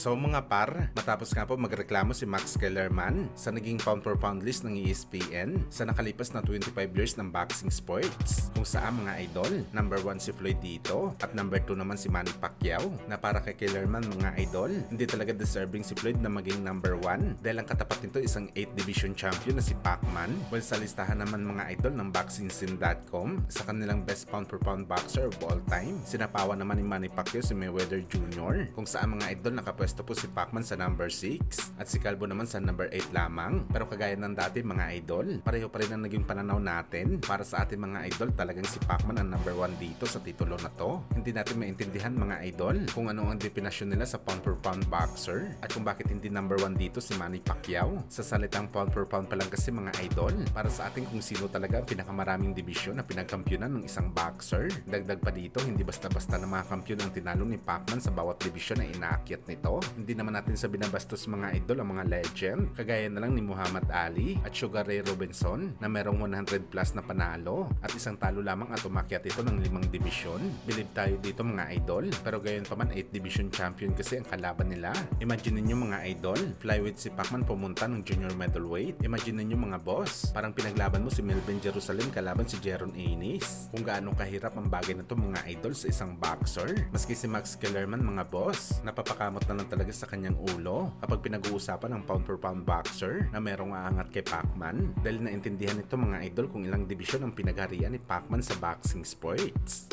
So mga par, matapos nga po magreklamo si Max Kellerman sa naging pound for pound list ng ESPN sa nakalipas na 25 years ng boxing sports, kung saan mga idol, number 1 si Floyd dito at number 2 naman si Manny Pacquiao, na para kay Kellerman mga idol, hindi talaga deserving si Floyd na maging number 1 dahil ang katapat nito isang 8 division champion na si Pacman. Well, sa listahan naman mga idol ng BoxingScene.com sa kanilang best pound for pound boxer of all time, sinapawan naman ni Manny Pacquiao si Mayweather Jr., kung saan mga idol nakapwesto po si Pacman sa number 6 at si Calvo naman sa number 8 lamang. Pero kagaya ng dati mga idol, pareho pa rin ang naging pananaw natin. Para sa ating mga idol, talagang si Pacman ang number 1 dito sa titulo na to. Hindi natin maintindihan mga idol kung ano ang definasyon nila sa pound for pound boxer at kung bakit hindi number 1 dito si Manny Pacquiao. Sa salitang pound for pound pa lang kasi mga idol, para sa atin kung sino talaga ang pinakamaraming division na pinagkampyonan ng isang boxer. Dagdag pa dito, hindi basta-basta na mga kampyon ang tinalo ni Pacman sa bawat division na inaakyat nito. Hindi naman natin sa binabastos mga idol ang mga legend, kagaya na lang ni Muhammad Ali at Sugar Ray Robinson na merong 100 plus na panalo at isang talo lamang at umakyat ito ng 5 division. Believe tayo dito mga idol, pero gayon pa man 8 division champion kasi ang kalaban nila. Imagine niyo mga idol, flyweight si Pacman pumunta ng junior middleweight. Imagine niyo mga boss, parang pinaglaban mo si Melvin Jerusalem kalaban si Jeron Anis. Kung gaano kahirap ang bagay na to mga idol sa isang boxer. Maski si Max Kellerman mga boss, napapakamot na lang talaga sa kanyang ulo kapag pinag-uusapan ng pound for pound boxer na merong aangat kay Pacman dahil naintindihan nito mga idol kung ilang division ang pinagharian ni Pacman sa boxing sports.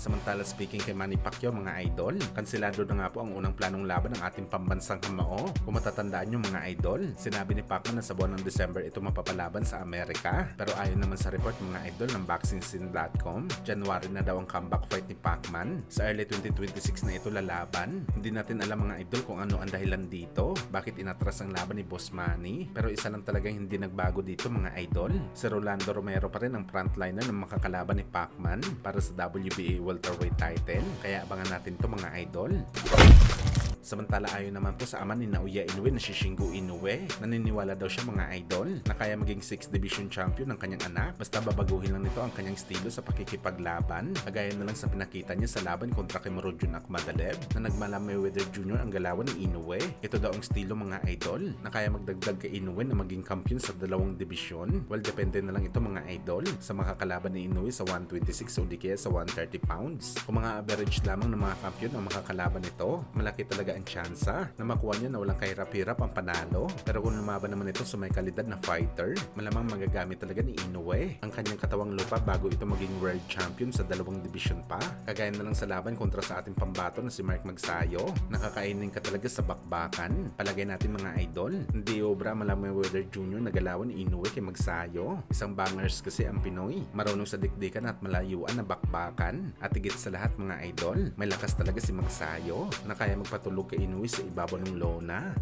Samantala speaking kay Manny Pacquiao mga idol, kansilado na nga po ang unang planong laban ng ating pambansang kamao. Kung matatandaan nyo mga idol, sinabi ni Pacman na sa buwan ng December ito mapapalaban sa Amerika. Pero ayon naman sa report mga idol ng BoxingScene.com, January na daw ang comeback fight ni Pacman. Sa early 2026 na ito lalaban. Hindi natin alam mga idol kung ano ang dahilan dito, bakit inatras ang laban ni Boss Manny. Pero isa lang talagang hindi nagbago dito mga idol. Si Rolando Romero pa rin ang frontliner ng makakalaban ni Pacman para sa WBA welterweight title, kaya abangan natin to mga idol. Samantala ayon naman po sa ama ni Naoya Inoue na si Shingo Inoue, naniniwala daw siya mga idol na kaya maging 6th division champion ng kanyang anak basta babaguhin lang nito ang kanyang estilo sa pakikipaglaban, kagaya na lang sa pinakita niya sa laban kontra kay Murodjon Akhmadaliev na nagmala Mayweather Jr. ang galawan ni Inoue. Ito daw ang estilo mga idol na kaya magdagdag kay Inoue na maging kampiyon sa dalawang division. Well, depende na lang ito mga idol sa makakalaban ni Inoue sa 126 o di kaya sa 130 pounds. Kung mga average lamang ng mga kampiyon ang makakalaban nito, malaki talaga ang tsansa na makuha niya na walang kahirap-hirap ang panalo. Pero kung lumaban naman ito sa may kalidad na fighter, malamang magagamit talaga ni Inoue ang kanyang katawang lupa bago ito maging world champion sa dalawang division pa. Kagaya na lang sa laban kontra sa ating pambato na si Mark Magsayo, nakakainin ka talaga sa bakbakan. Palagay natin mga idol, hindi obra malamang Mayweather Jr. na galawan ni Inoue kay Magsayo. Isang bangers kasi ang Pinoy, marunong sa dikdikan at malayuan na bakbakan. At higit sa lahat mga idol, may lakas talaga si Magsayo na kaya magpatulog kay Inoue sa ibabaw ng lona.